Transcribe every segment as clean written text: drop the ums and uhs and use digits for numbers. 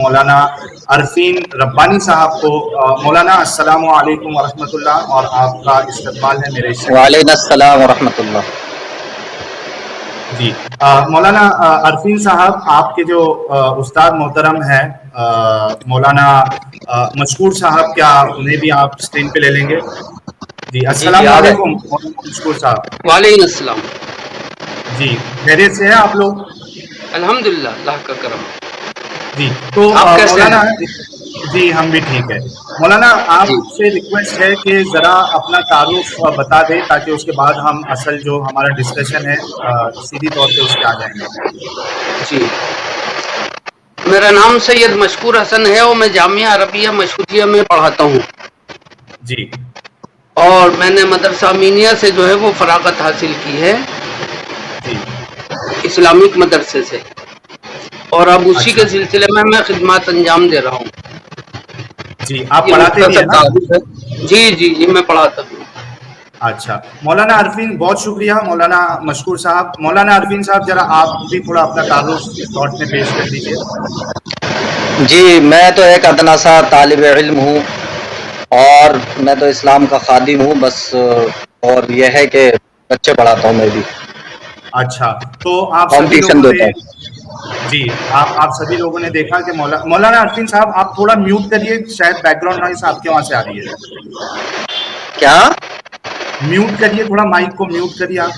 مولانا عرفین ربانی صاحب کو۔ مولانا السلام علیکم ورحمۃ اللہ، اور آپ کا استقبال ہے میرے شہر۔ وعلیکم السلام ورحمۃ اللہ۔ جی مولانا عرفین صاحب، آپ کے جو استاد محترم ہیں مولانا مشکور صاحب، کیا انہیں بھی آپ اسکرین پہ لے لیں گے؟ جی السلام علیکم مولانا مشکور صاحب۔ وعلیکم السلام۔ جی خیریت سے ہیں آپ لوگ؟ الحمدللہ، اللہ کا کرم۔ جی تو مولانا، جی ہم بھی ٹھیک ہے۔ مولانا آپ سے ریکویسٹ ہے کہ ذرا اپنا تعارف بتا دیں تاکہ اس کے بعد ہم اصل جو ہمارا ڈسکشن ہے سیدھی طور پہ اس پہ آ جائیں گے۔ جی میرا نام سید مشکور حسن ہے اور میں جامعہ عربیہ مشہودیہ میں پڑھاتا ہوں۔ جی اور میں نے مدرسہ امینیہ سے جو ہے وہ فراغت حاصل کی ہے، جی اسلامک مدرسے سے، اور اب اسی کے سلسلے میں خدمات انجام دے رہا ہوں۔ جی آپ پڑھاتے بھی ہیں نا؟ جی میں پڑھاتا ہوں۔ اچھا مولانا عرفین، بہت شکریہ مولانا مشکور صاحب۔ مولانا عرفین صاحب ذرا آپ بھی تھوڑا اپنا تعارف شارٹ میں پیش کر دیجیے۔ جی میں تو ایک ادنا سا طالب علم ہوں، اور میں تو اسلام کا خادم ہوں بس، اور یہ ہے کہ بچے پڑھاتا ہوں میں بھی۔ اچھا تو آپ سبھی لوگوں نے، جی آپ سبھی لوگوں نے دیکھا کہ مولانا عرفین صاحب آپ تھوڑا میوٹ کریے، شاید بیک گراؤنڈ نوائز آپ کے وہاں سے آ رہی ہے۔ کیا میوٹ کریے، تھوڑا مائک کو میوٹ کریے آپ۔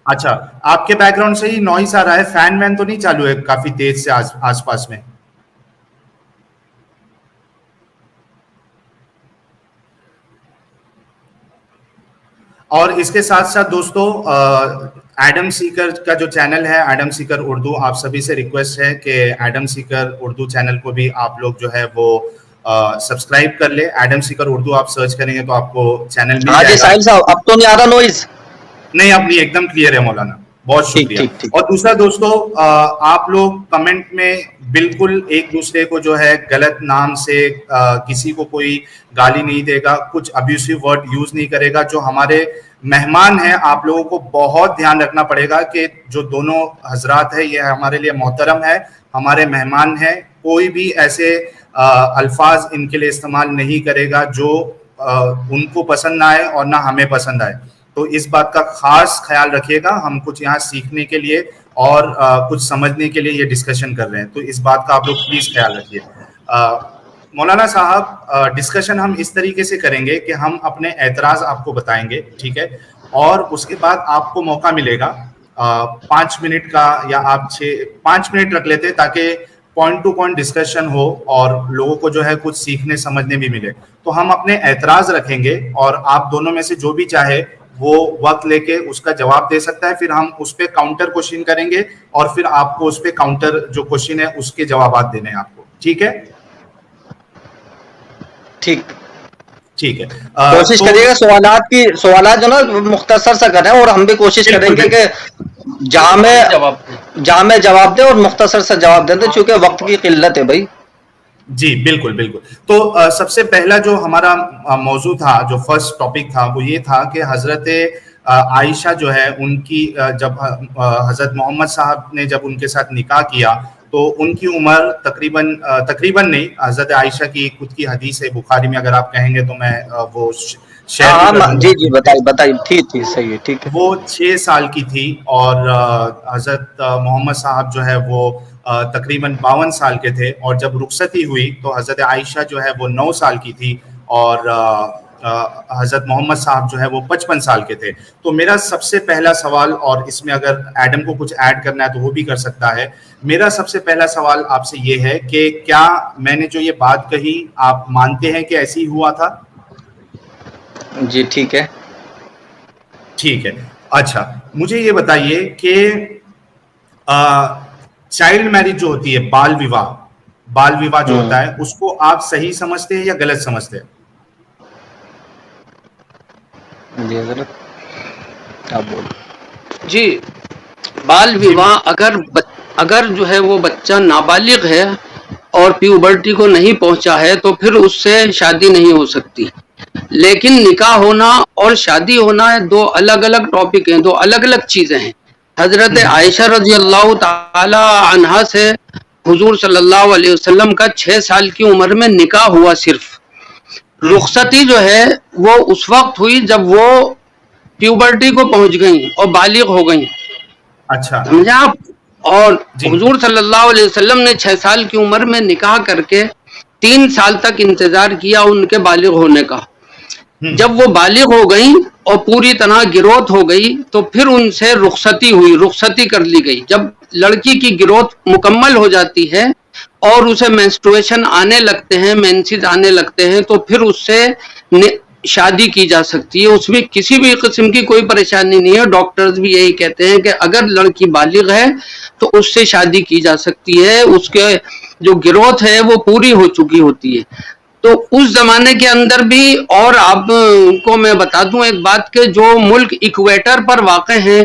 اچھا آپ کے بیک گراؤنڈ سے ہی نوائز آ رہا ہے، فین وین تو نہیں چالو ہے کافی تیز سے آس پاس میں؟ اور اس کے ساتھ ساتھ دوستو، ایڈم سیکر کا جو چینل ہے ایڈم سیکر اردو، آپ سبھی سے ریکویسٹ ہے کہ ایڈم سیکر اردو چینل کو بھی آپ لوگ جو ہے وہ سبسکرائب کر لے۔ ایڈم سیکر اردو آپ سرچ کریں گے تو آپ کو چینل مل جائے گا۔ ساحل صاحب اب تو نہیں آ رہا نوائز؟ نہیں اب نہیں، ایک دم کلیئر ہے مولانا، بہت شکریہ۔ اور دوسرا دوستو، آپ لوگ کمنٹ میں بالکل ایک دوسرے کو جو ہے غلط نام سے کسی کو کوئی گالی نہیں دے گا، کچھ ابیوسو ورڈ یوز نہیں کرے گا۔ جو ہمارے مہمان ہیں آپ لوگوں کو بہت دھیان رکھنا پڑے گا کہ جو دونوں حضرات ہیں یہ ہمارے لیے محترم ہے، ہمارے مہمان ہیں، کوئی بھی ایسے الفاظ ان کے لیے استعمال نہیں کرے گا جو ان کو پسند نہ آئے اور نہ ہمیں پسند آئے۔ تو اس بات کا خاص خیال رکھیے گا، ہم کچھ یہاں سیکھنے کے لیے اور کچھ سمجھنے کے لیے یہ ڈسکشن کر رہے ہیں، تو اس بات کا آپ لوگ پلیز خیال رکھیے۔ مولانا صاحب ڈسکشن ہم اس طریقے سے کریں گے کہ ہم اپنے اعتراض آپ کو بتائیں گے، ٹھیک ہے، اور اس کے بعد آپ کو موقع ملے گا 5 منٹ کا، یا آپ 5 منٹ رکھ لیتے تاکہ پوائنٹ ٹو پوائنٹ ڈسکشن ہو اور لوگوں کو جو ہے کچھ سیکھنے سمجھنے بھی ملے۔ تو ہم اپنے اعتراض رکھیں گے اور آپ دونوں میں سے جو بھی چاہے وہ وقت لے کے اس کا جواب دے سکتا ہے، پھر ہم اس پہ کاؤنٹر کوشچن کریں گے اور پھر آپ کو اس پہ کاؤنٹر جو کوشچن ہے اس کے جوابات دینے ہیں آپ کو، ٹھیک ہے؟ ٹھیک ہے، کوشش کریے گا سوالات جو نا مختصر سا کریں، اور ہم بھی کوشش کریں گے کہ جامع جواب دیں اور مختصر سا جواب دیں، چونکہ وقت کی قلت ہے بھائی۔ جی بالکل بالکل۔ تو سب سے پہلا جو ہمارا موضوع تھا، جو فرسٹ ٹاپک تھا، وہ یہ تھا کہ حضرت عائشہ جو ہے ان کی جب حضرت محمد صاحب نے جب ان کے ساتھ نکاح کیا تو ان کی عمر تقریباً نہیں، حضرت عائشہ کی خود کی حدیث ہے بخاری میں، اگر آپ کہیں گے تو میں وہ جی بتائیے، ٹھیک صحیح ہے، ٹھیک ہے، وہ 6 سال کی تھی، اور حضرت محمد صاحب جو ہے وہ تقریباً 52 سال کے تھے، اور جب رخصتی ہوئی تو حضرت عائشہ جو ہے وہ 9 سال کی تھی، اور حضرت محمد صاحب جو ہے وہ 55 سال کے تھے۔ تو میرا سب سے پہلا سوال، اور اس میں اگر ایڈم کو کچھ ایڈ کرنا ہے تو وہ بھی کر سکتا ہے، میرا سب سے پہلا سوال آپ سے یہ ہے کہ کیا میں نے جو یہ بات کہی آپ مانتے ہیں کہ ایسی ہوا تھا؟ جی ٹھیک ہے۔ اچھا مجھے یہ بتائیے کہ چائلڈ میرج جو ہوتی ہے، بال وواہ جو ہوتا ہے، اس کو آپ صحیح سمجھتے ہیں یا غلط سمجھتے ہیں؟ جی بال وواہ اگر جو ہے وہ بچہ نابالغ ہے اور پیوبرٹی کو نہیں پہنچا ہے تو پھر اس سے شادی نہیں ہو سکتی، لیکن نکاح ہونا اور شادی ہونا ہے دو الگ الگ ٹاپک ہیں، دو الگ الگ چیزیں ہیں۔ حضرت عائشہ رضی اللہ تعالی عنہا سے حضور صلی اللہ علیہ وسلم کا 6 سال کی عمر میں نکاح ہوا. صرف رخصتی جو ہے وہ اس وقت ہوئی جب وہ پیوبرٹی کو پہنچ گئیں اور بالغ ہو گئیں. اچھا سمجھا آپ؟ اور جی حضور صلی اللہ علیہ وسلم نے 6 سال کی عمر میں نکاح کر کے 3 سال تک انتظار کیا ان کے بالغ ہونے کا. جب وہ بالغ ہو گئیں اور پوری طرح گروتھ ہو گئی تو پھر ان سے رخصتی ہوئی، رخصتی کر لی گئی. جب لڑکی کی گروتھ مکمل ہو جاتی ہے اور اسے مینسٹرویشن آنے لگتے ہیں، مینسز آنے لگتے ہیں، تو پھر اس سے شادی کی جا سکتی ہے. اس میں کسی بھی قسم کی کوئی پریشانی نہیں ہے. ڈاکٹرز بھی یہی کہتے ہیں کہ اگر لڑکی بالغ ہے تو اس سے شادی کی جا سکتی ہے، اس کے جو گروتھ ہے وہ پوری ہو چکی ہوتی ہے. تو اس زمانے کے اندر بھی، اور آپ کو میں بتا دوں ایک بات کہ جو ملک ایکویٹر پر واقع ہیں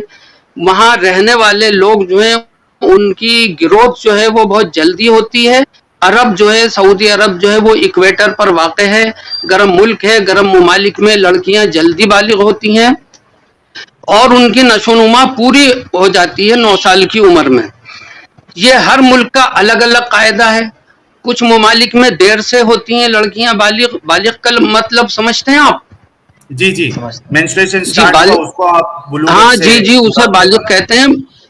وہاں رہنے والے لوگ جو ہیں ان کی گروتھ جو ہے وہ بہت جلدی ہوتی ہے. عرب جو ہے، سعودی عرب جو ہے وہ ایکویٹر پر واقع ہے، گرم ملک ہے. گرم ممالک میں لڑکیاں جلدی بالغ ہوتی ہیں اور ان کی نشو و نما پوری ہو جاتی ہے 9 سال کی عمر میں. یہ ہر ملک کا الگ الگ قاعدہ ہے. کچھ ممالک میں دیر سے ہوتی ہیں لڑکیاں بالغ. بالغ کا مطلب سمجھتے ہیں آپ؟ جی مینسٹریشن جی سٹارٹ ہوا اس کو آپ بلوغت ہاں سے جی اسے بالغ کہتے ہیں.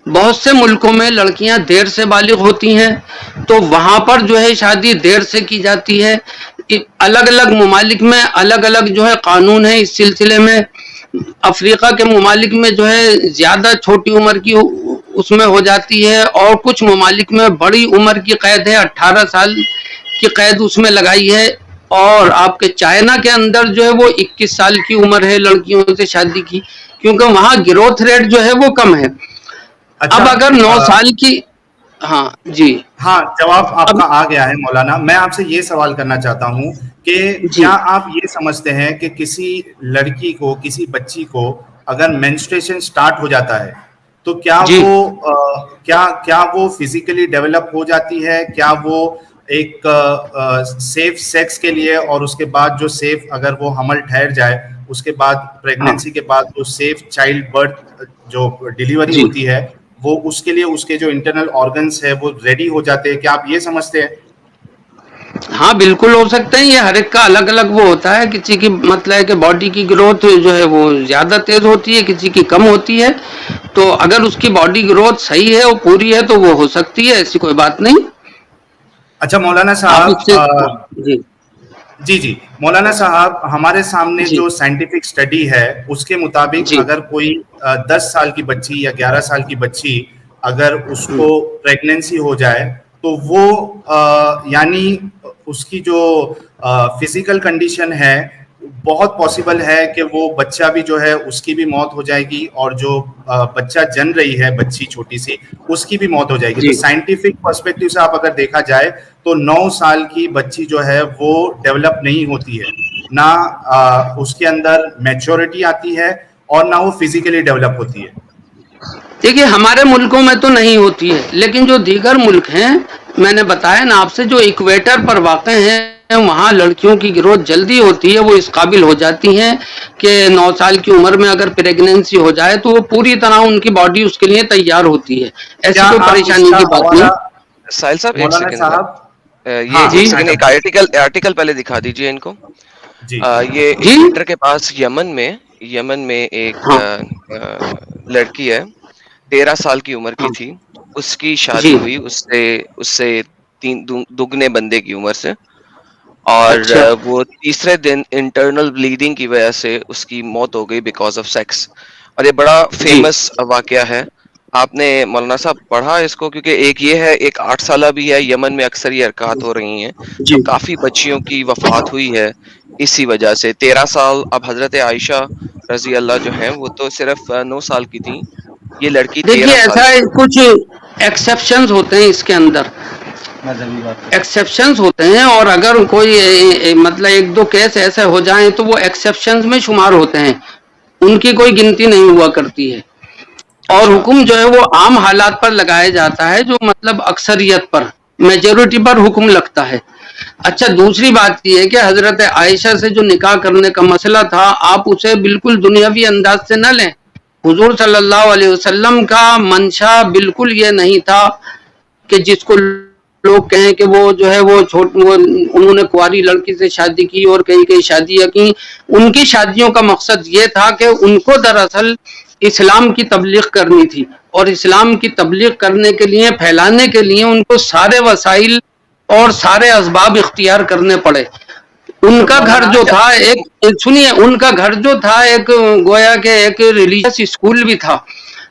بہت سے ملکوں میں لڑکیاں دیر سے بالغ ہوتی ہیں تو وہاں پر جو ہے شادی دیر سے کی جاتی ہے. الگ الگ ممالک میں الگ الگ جو ہے قانون ہے اس سلسلے میں. افریقہ کے ممالک میں جو ہے زیادہ چھوٹی عمر کی اس میں ہو جاتی ہے اور کچھ ممالک میں بڑی عمر کی قید ہے، 18 سال کی قید اس میں لگائی ہے. اور آپ کے چائنا کے اندر جو ہے وہ 21 سال کی عمر ہے لڑکیوں سے شادی کی، کیونکہ وہاں گروتھ ریٹ جو ہے وہ کم ہے. اب اگر 9 سال کی ہاں جی ہاں جواب آپ اب کا آ گیا ہے مولانا. میں آپ سے یہ سوال کرنا چاہتا ہوں کہ جی کیا آپ یہ سمجھتے ہیں کہ کسی لڑکی کو، کسی بچی کو اگر مینسٹریشن سٹارٹ ہو جاتا ہے تو جی کیا وہ فزیکلی ڈیولپ ہو جاتی ہے؟ کیا وہ ایک سیف سیکس کے لیے، اور اس کے بعد جو سیف اگر وہ حمل ٹھہر جائے اس کے بعد ہاں پریگننسی کے بعد وہ سیف چائلڈ برتھ جو ڈیلیوری جی ہوتی ہے وہ اس کے لیے اس کے جو انٹرنل آرگنس ہے وہ ریڈی ہو جاتے ہیں؟ کیا آپ یہ سمجھتے ہیں؟ ہاں بالکل ہو سکتے ہیں. یہ ہر ایک کا الگ الگ وہ ہوتا ہے. کسی کی مطلب ہے کہ باڈی کی گروتھ جو ہے وہ زیادہ تیز ہوتی ہے، کسی کی کم ہوتی ہے. تو اگر اس کی باڈی گروتھ صحیح ہے اور پوری ہے تو وہ ہو سکتی ہے، ایسی کوئی بات نہیں. اچھا مولانا آپ اس سے صاحب، جی جی مولانا صاحب، ہمارے سامنے جی جو سائنٹیفک اسٹڈی ہے اس کے مطابق جی اگر کوئی 10 سال کی بچی یا 11 سال کی بچی اگر اس کو پریگننسی ہو جائے تو وہ یعنی اس کی جو فزیکل کنڈیشن ہے بہت پاسبل ہے کہ وہ بچہ بھی جو ہے اس کی بھی موت ہو جائے گی، اور جو بچہ جن رہی ہے بچی چھوٹی سی اس کی بھی موت ہو جائے گی. تو جی سائنٹیفک پرسپیکٹو سے آپ اگر دیکھا جائے تو 9 سال کی بچی جو ہے وہ ڈیولپ نہیں ہوتی ہے، نہ اس کے اندر میچورٹی آتی ہے اور نہ وہ فزیکلی ڈیولپ ہوتی ہے. دیکھیے ہمارے ملکوں میں تو نہیں ہوتی ہے، لیکن جو دیگر ملک ہیں میں نے بتایا نا آپ سے جو ایکویٹر پر واقع ہیں وہاں لڑکیوں کی گروتھ جلدی ہوتی ہے. وہ اس قابل ہو جاتی ہیں کہ 9 سال کی عمر میں اگر پریگننسی ہو جائے تو وہ پوری طرح ان کی باڈی اس کے لیے تیار ہوتی ہے. ایسی کیا کوئی آپ اس پریشانی کا کی بات حوالہ نہیں. ساحل صاحب ایک مولانا سیکنڈ صاحب؟ یہ ہاں ایک جی سیکنڈ، ایک آرٹیکل پہلے دکھا دیجئے ان کو. جی یہ جی ایکویٹر کے پاس یمن میں ایک ہاں لڑکی ہے، 13 سال کی عمر کی ہاں تھی. اس کی شادی جی ہوئی اس سے 3 دگنے بندے کی عمر سے، اور اچھا وہ تیسرے دن انٹرنل بلیڈنگ کی وجہ سے اس کی موت ہو گئی بیکاز آف سیکس. اور یہ بڑا جی فیمس واقعہ ہے. آپ نے مولانا صاحب پڑھا اس کو؟ کیونکہ ایک یہ ہے، ایک 8 سالہ بھی ہے. یمن میں اکثر یہ حرکات ہو رہی ہیں جی تو کافی بچیوں کی وفات ہوئی ہے اسی وجہ سے. 13 سال. اب حضرت عائشہ رضی اللہ جو ہیں وہ تو صرف 9 سال کی تھیں، یہ لڑکی دیکھیے 13 سال ایسا ہے، کی. کچھ ایکسیپشنز ہوتے ہیں اس کے اندر، ایکسیپشنز ہوتے ہیں. اور اگر کوئی مطلب 1-2 کیس ایسے ہو جائیں تو وہ ایکسیپشنز میں شمار ہوتے ہیں، ان کی کوئی گنتی نہیں ہوا کرتی ہے. اور اچھا حکم جو ہے وہ عام حالات پر لگایا جاتا ہے، جو مطلب اکثریت پر، میجورٹی پر حکم لگتا ہے. اچھا دوسری بات یہ ہے کہ حضرت عائشہ سے جو نکاح کرنے کا مسئلہ تھا آپ اسے بالکل دنیاوی انداز سے نہ لیں. حضور صلی اللہ علیہ وسلم کا منشا بالکل یہ نہیں تھا کہ جس کو لوگ کہیں کہ وہ جو ہے وہ انہوں نے کنواری لڑکی سے شادی کی اور کئی شادیاں کی. ان کی شادیوں کا مقصد یہ تھا کہ ان کو دراصل اسلام کی تبلیغ کرنی تھی، اور اسلام کی تبلیغ کرنے کے لیے، پھیلانے کے لیے ان کو سارے وسائل اور سارے اسباب اختیار کرنے پڑے. ان کا گھر جو تھا سنیے، ان کا گھر جو تھا ایک گویا کہ ایک ریلیجیس اسکول بھی تھا.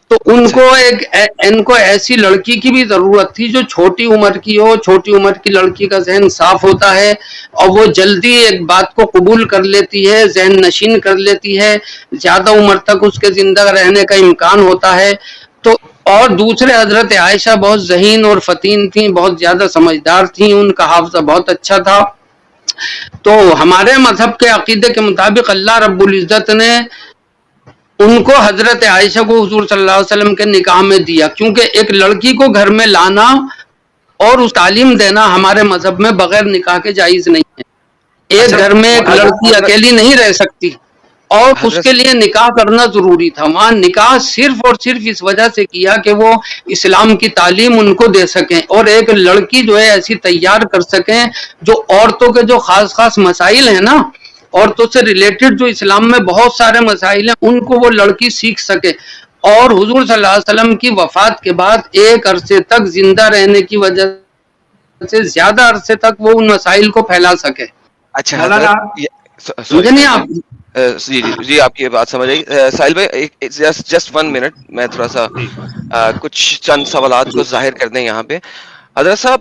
تو ان کو ایسی لڑکی کی بھی ضرورت تھی جو چھوٹی عمر کی ہو. چھوٹی عمر کی لڑکی کا ذہن صاف ہوتا ہے اور وہ جلدی ایک بات کو قبول کر لیتی ہے، ذہن نشین کر لیتی ہے، زیادہ عمر تک اس کے زندہ رہنے کا امکان ہوتا ہے. تو اور دوسرے حضرت عائشہ بہت ذہین اور فطین تھیں، بہت زیادہ سمجھدار تھیں، ان کا حافظہ بہت اچھا تھا. تو ہمارے مذہب کے عقیدے کے مطابق اللہ رب العزت نے ان کو حضرت عائشہ کو حضور صلی اللہ علیہ وسلم کے نکاح میں دیا، کیونکہ ایک لڑکی کو گھر میں لانا اور اس تعلیم دینا ہمارے مذہب میں بغیر نکاح کے جائز نہیں ہے. ایک گھر میں ایک لڑکی اکیلی نہیں رہ سکتی اور اس کے لیے نکاح کرنا ضروری تھا. وہاں نکاح صرف اور صرف اس وجہ سے کیا کہ وہ اسلام کی تعلیم ان کو دے سکیں اور ایک لڑکی جو ہے ایسی تیار کر سکیں جو عورتوں کے جو خاص مسائل ہیں نا، عورتوں سے ریلیٹڈ جو اسلام میں بہت سارے مسائل ہیں، ان کو وہ لڑکی سیکھ سکے. اور حضور صلی اللہ علیہ وسلم کی وفات کے بعد ایک عرصے تک زندہ رہنے کی وجہ سے زیادہ عرصے تک وہ ان مسائل کو پھیلا سکے. اچھا مجھے نہیں آپ جی آپ کی بات سمجھ آئی. ساحل بھائی جسٹ 1 منٹ، میں تھوڑا سا کچھ چند سوالات کو ظاہر کر دیں یہاں پہ. حضرت صاحب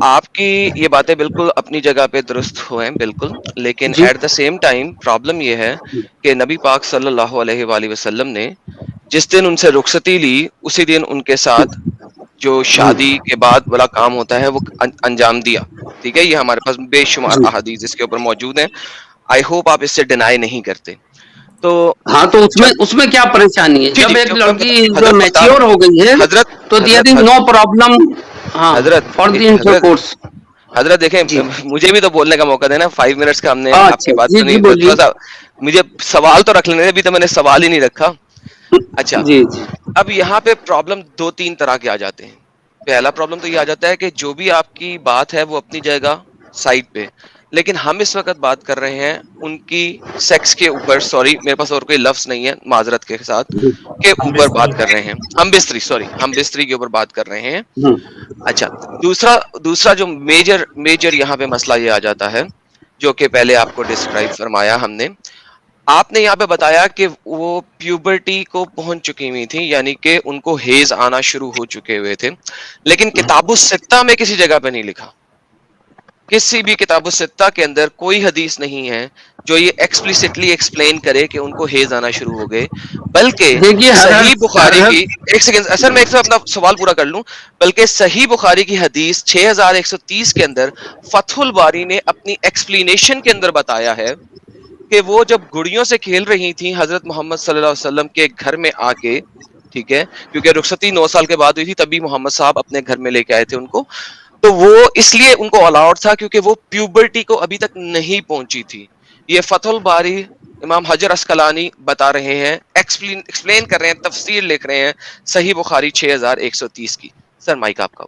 آپ کی یہ باتیں بالکل اپنی جگہ پہ درست ہوئے ہیں بالکل، لیکن at the same time problem یہ ہے کہ نبی پاک صلی اللہ علیہ وآلہ وسلم نے جس دن ان سے رخصتی لی اسی دن ان کے ساتھ جو شادی کے بعد بڑا کام ہوتا ہے وہ انجام دیا. ٹھیک ہے، یہ ہمارے پاس بے شمار احادیث اس کے اوپر موجود ہیں. آئی ہوپ آپ اس سے ڈینائی نہیں کرتے. تو ہاں، تو اس میں کیا پریشانی ہے؟ جب ایک لڑکی جو میچیور ہو گئی ہے تو there is no problem for the intercourse. حضرت دیکھیں مجھے بھی تو بولنے کا موقع دینا. 5 منٹس کا ہم نے آپ کی بات سنی، تھوڑا سا مجھے سوال تو رکھ لینے. ابھی تو میں نے سوال ہی نہیں رکھا. اچھا، اب یہاں پہ پرابلم 2-3 طرح کے آ جاتے ہیں. پہلا پرابلم تو یہ آ جاتا ہے کہ جو بھی آپ کی بات ہے وہ اپنی جگہ سائڈ پہ، لیکن ہم اس وقت بات کر رہے ہیں ان کی سیکس کے اوپر. سوری میرے پاس اور کوئی لفظ نہیں ہے معذرت کے ساتھ، کے اوپر بات کر رہے ہیں. ہم بستری کے اوپر بات کر رہے ہیں. اچھا، دوسرا جو میجر یہاں پہ مسئلہ یہ آ جاتا ہے جو کہ پہلے آپ کو ڈسکرائب فرمایا ہم نے. آپ نے یہاں پہ بتایا کہ وہ پیوبرٹی کو پہنچ چکی ہوئی تھی، یعنی کہ ان کو ہیز آنا شروع ہو چکے ہوئے تھے، لیکن کتاب الستہ میں کسی جگہ پہ نہیں لکھا. کسی بھی کتاب الستہ کے اندر کوئی حدیث نہیں ہے جو یہ ایکسپلیسٹلی ایکسپلین کرے کہ ان کو ہیز آنا شروع ہو گئے. بلکہ صحیح بخاری کی ایک سیکنڈ اصل میں اپنا سوال پورا کر لوں. بلکہ صحیح بخاری کی حدیث 6130 کے اندر فتح الباری نے اپنی ایکسپلینیشن کے اندر بتایا ہے کہ وہ جب گڑیوں سے کھیل رہی تھیں حضرت محمد صلی اللہ علیہ وسلم کے گھر میں آ کے، ٹھیک ہے، کیونکہ رخصتی 9 سال کے بعد ہوئی تھی تبھی محمد صاحب اپنے گھر میں لے کے آئے تھے ان کو، تو وہ اس لیے ان کو الاؤڈ تھا کیونکہ وہ پیوبرٹی کو ابھی تک نہیں پہنچی تھی. یہ فتح الباری امام حجر اسقلانی بتا رہے ہیں، ایکسپلین کر رہے ہیں، تفسیر لکھ رہے ہیں صحیح بخاری 6130 کی. سر مائک آپ کا.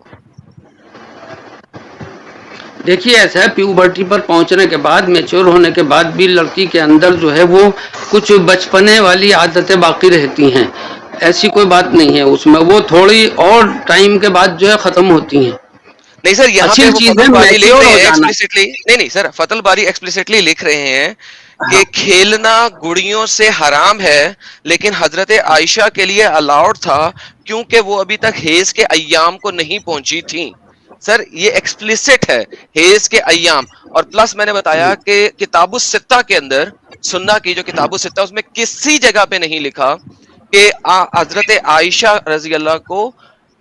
دیکھیے ایسا ہے، پیوبرٹی پر پہنچنے کے بعد، میچور ہونے کے بعد بھی لڑکی کے اندر جو ہے وہ کچھ بچپنے والی عادتیں باقی رہتی ہیں. ایسی کوئی بات نہیں ہے اس میں، وہ تھوڑی اور ٹائم کے بعد جو ہے ختم ہوتی ہیں. نہیں سر، یہاں پہ فتح الباری لکھ رہے ہیں ایکسپلیسٹلی، نہیں سر، فتح الباری ایکسپلیسٹلی لکھ رہے ہیں کہ کھیلنا گڑیوں سے حرام ہے، لیکن حضرت عائشہ کے لیے الاؤڈ تھا کیونکہ وہ ابھی تک حیض کے ایام کو نہیں پہنچی تھیں. سر یہ ایکسپلیسٹ ہے، حیض کے ایام. اور پلس میں نے بتایا کہ کتاب الستہ کے اندر، سنہ کی جو کتاب الستہ، اس میں کسی جگہ پہ نہیں لکھا کہ حضرت عائشہ رضی اللہ کو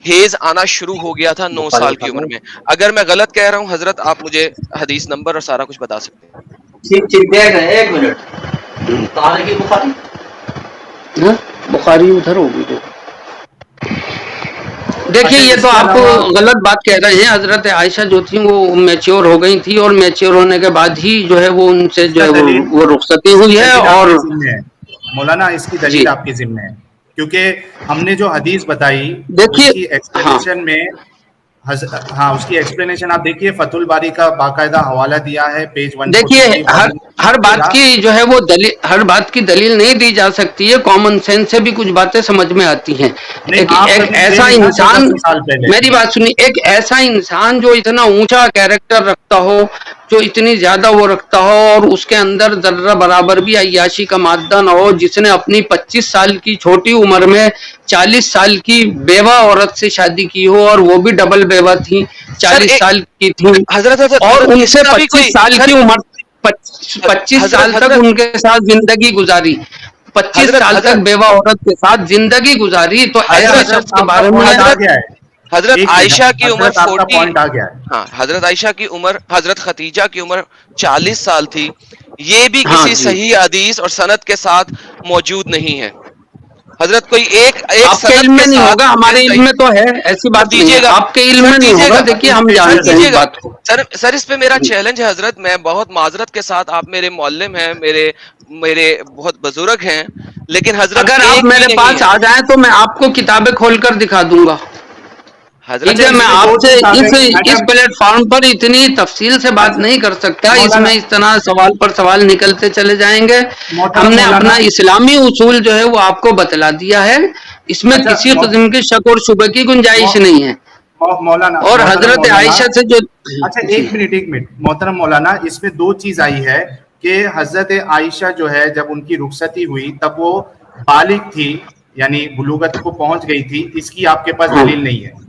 حیض آنا شروع ہو گیا تھا 9 سال کی عمر میں. اگر میں غلط کہہ رہا ہوں حضرت، آپ مجھے حدیث نمبر اور سارا کچھ بتا سکتے ہیں. ایک منٹ، بخاری ادھر ہوگی تو دیکھیے یہ تو آپ غلط بات کہہ رہے ہیں. حضرت عائشہ جو تھی وہ میچور ہو گئی تھی، اور میچور ہونے کے بعد ہی جو ہے وہ ان سے جو ہے وہ رخصتی ہوئی ہے. اور مولانا اس کی دلیل آپ کے ذمہ ہے. کیونکہ ہم نے جو حدیث بتائی دیکھیے اس کی ایکسپلینیشن میں ہاں اس کی ایکسپلینیشن آپ دیکھیے، فتح الباری کا باقاعدہ حوالہ دیا ہے پیج 1۔ دیکھیے ہر بات کی جو ہے وہ دلیل، ہر بات کی دلیل نہیں دی جا سکتی ہے، کامن سینس سے بھی کچھ باتیں سمجھ میں آتی ہیں۔ ایک ایسا انسان، میری بات سنیے، ایک ایسا انسان جو اتنا اونچا کیریکٹر رکھتا ہو، جو اتنی زیادہ وہ رکھتا ہو، اور اس کے اندر ذرہ برابر بھی عیاشی کا مادہ نہ ہو، جس نے اپنی 25 سال کی چھوٹی عمر میں 40 سال کی بیوہ عورت سے شادی کی ہو، اور وہ بھی ڈبل بیوہ تھی، 40 سال کی تھی، اور ان سے 25 سال کی عمر 25 سال تک ان کے ساتھ زندگی گزاری، 25 سال تک بیوہ عورت کے ساتھ زندگی گزاری، تو ایسے شخص کے بارے میں حضرت عائشہ کی عمر 40، ہاں حضرت عائشہ کی عمر، حضرت خدیجہ کی عمر 40 سال تھی، یہ بھی کسی صحیح حدیث اور سند کے ساتھ موجود نہیں ہے۔ حضرت کوئی ایک آپ کے علم میں نہیں ہوگا، ہمارے علم میں تو ہے، ایسی بات نہیں ہے، آپ کے علم میں نہیں ہوگا، دیکھیے ہم جانتے ہیں بات کو۔ سر اس پہ میرا چیلنج ہے حضرت، میں بہت معذرت کے ساتھ، آپ میرے معلم ہیں، میرے بہت بزرگ ہیں، لیکن حضرت اگر آپ میرے پاس آ جائیں تو میں آپ کو کتابیں کھول کر دکھا دوں گا۔ حضرت میں آپ سے اس پلیٹ فارم پر اتنی تفصیل سے بات نہیں کر سکتا، اس میں اس طرح سوال پر سوال نکلتے چلے جائیں گے۔ ہم نے اپنا اسلامی اصول جو ہے وہ آپ کو بتلا دیا ہے، اس میں کسی قسم کے شک اور شبہ کی گنجائش نہیں ہے۔ مولانا اور حضرت عائشہ سے جو، اچھا ایک منٹ محترم مولانا، اس میں دو چیز آئی ہے کہ حضرت عائشہ جو ہے جب ان کی رخصتی ہوئی تب وہ بالغ تھی، یعنی بلوغت کو پہنچ گئی تھی، اس کی آپ کے پاس دلیل نہیں ہے،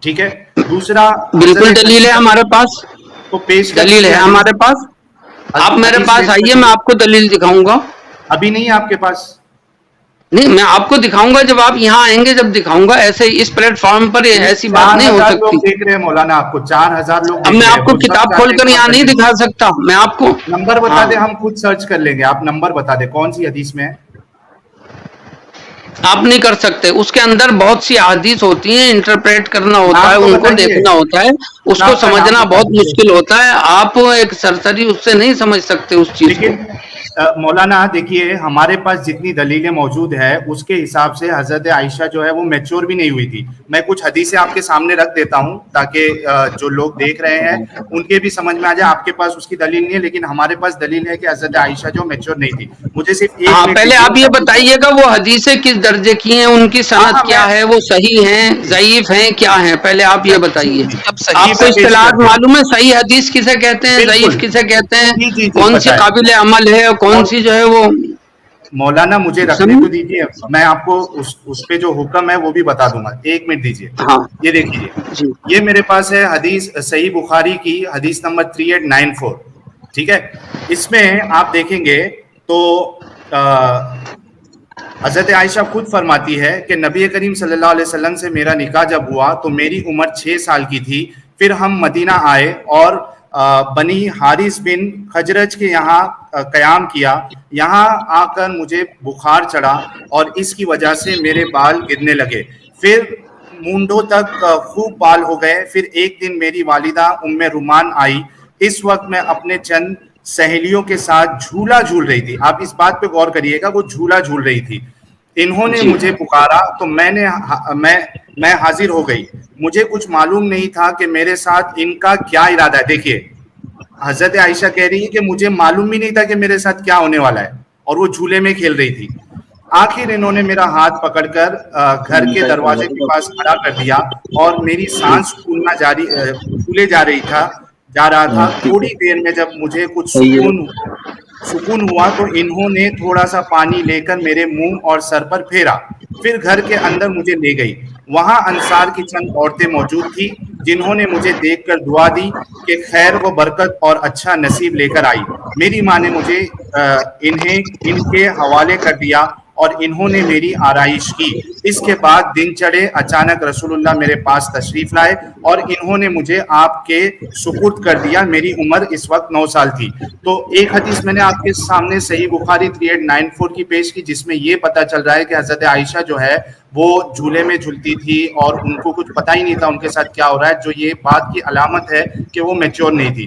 ٹھیک ہے؟ دوسرا بالکل دلیل ہے ہمارے پاس، تو پیش دلیل ہے ہمارے پاس، آپ میرے پاس آئیے، میں آپ کو دلیل دکھاؤں گا۔ ابھی نہیں ہے آپ کے پاس؟ نہیں، میں آپ کو دکھاؤں گا جب آپ یہاں آئیں گے، جب دکھاؤں گا، ایسے اس پلیٹ فارم پر ایسی بات نہیں ہو سکتی۔ لوگ دیکھ رہے ہیں مولانا، آپ کو 4000 لوگ، اب میں آپ کو کتاب کھول کر یہاں نہیں دکھا سکتا، میں آپ کو نمبر بتا دیں، ہم خود سرچ کر لیں گے، آپ نمبر بتا دیں کون سی حدیث میں ہے۔ آپ نہیں کر سکتے، اس کے اندر بہت سی احادیث ہوتی ہیں، انٹرپریٹ کرنا ہوتا ہے، ان کو دیکھنا ہوتا ہے، اس کو سمجھنا بہت مشکل ہوتا ہے، آپ ایک سرسری اس سے نہیں سمجھ سکتے اس چیز کو۔ مولانا دیکھیے، ہمارے پاس جتنی دلیلیں موجود ہے اس کے حساب سے حضرت عائشہ جو ہے وہ میچور بھی نہیں ہوئی تھی۔ میں کچھ حدیثیں آپ کے سامنے رکھ دیتا ہوں تاکہ جو لوگ دیکھ رہے ہیں ان کے بھی سمجھ میں آ جائے۔ آپ کے پاس اس کی دلیل نہیں ہے، لیکن ہمارے پاس دلیل ہے کہ حضرت عائشہ جو میچور نہیں تھی۔ مجھے صرف ایک پہلے آپ یہ بتائیے گا وہ حدیثیں کس درجے کی ہیں، ان کی سند کیا ہے، وہ صحیح ہیں، ضعیف ہیں، کیا ہیں، پہلے آپ یہ بتائیے۔ آپ کو اصطلاحات معلوم ہے، صحیح حدیث کسے کہتے ہیں، ضعیف کسے کہتے ہیں، کون سی قابل عمل ہے اور کون سی جو ہے وہ۔ مولانا مجھے رکھنے تو دیجیے، میں آپ کو اس پہ جو حکم ہے وہ بھی بتا دوں گا، 1 منٹ دیجیے۔ یہ دیکھیے، یہ میرے پاس ہے حدیث صحیح بخاری کی حدیث نمبر 3894، ٹھیک ہے؟ اس میں آپ دیکھیں گے تو حضرت عائشہ خود فرماتی ہے کہ نبی کریم صلی اللہ علیہ وسلم سے میرا نکاح جب ہوا تو میری عمر 6 سال کی تھی، پھر ہم مدینہ آئے اور بنی حارث بن خجرج کے یہاں قیام کیا، یہاں آ کر مجھے بخار چڑھا اور اس کی وجہ سے میرے بال گرنے لگے، پھر مونڈوں تک خوب بال ہو گئے۔ پھر ایک دن میری والدہ ام رومان آئی، اس وقت میں اپنے چند سہیلیوں کے ساتھ جھولا جھول رہی تھی۔ آپ اس بات پہ غور کریے گا، وہ جھولا جھول رہی تھی۔ انہوں نے مجھے پکارا تو میں حاضر ہو گئی، مجھے کچھ معلوم نہیں تھا کہ میرے ساتھ ان کا کیا ارادہ ہے۔ دیکھیے حضرت عائشہ کہہ رہی ہے کہ مجھے معلوم بھی نہیں تھا کہ میرے ساتھ کیا ہونے والا ہے، اور وہ جھولے میں کھیل رہی تھی۔ آخر انہوں نے میرا ہاتھ پکڑ کر گھر کے دروازے کے پاس کھڑا کر دیا اور میری سانس پھولے جا رہا تھا۔ تھوڑی دیر میں جب مجھے کچھ سکون ہوا تو انہوں نے تھوڑا سا پانی لے کر میرے منہ اور سر پر پھیرا، پھر گھر کے اندر مجھے لے گئی۔ وہاں انصار کی چند عورتیں موجود تھی جنہوں نے مجھے دیکھ کر دعا دی کہ خیر و برکت اور اچھا نصیب لے کر آئی۔ میری ماں نے مجھے ان کے حوالے کر دیا اور انہوں نے میری آرائش کی۔ اس کے بعد دن چڑھے، اچانک رسول اللہ میرے پاس تشریف لائے اور انہوں نے مجھے آپ کے سپرد کر دیا۔ میری عمر اس وقت 9 سال تھی۔ تو ایک حدیث میں نے آپ کے سامنے صحیح بخاری 3894 کی پیش کی، جس میں یہ پتہ چل رہا ہے کہ حضرت عائشہ جو ہے وہ جھولے میں جھولتی تھی اور ان کو کچھ پتہ ہی نہیں تھا ان کے ساتھ کیا ہو رہا ہے، جو یہ بات کی علامت ہے کہ وہ میچور نہیں تھی۔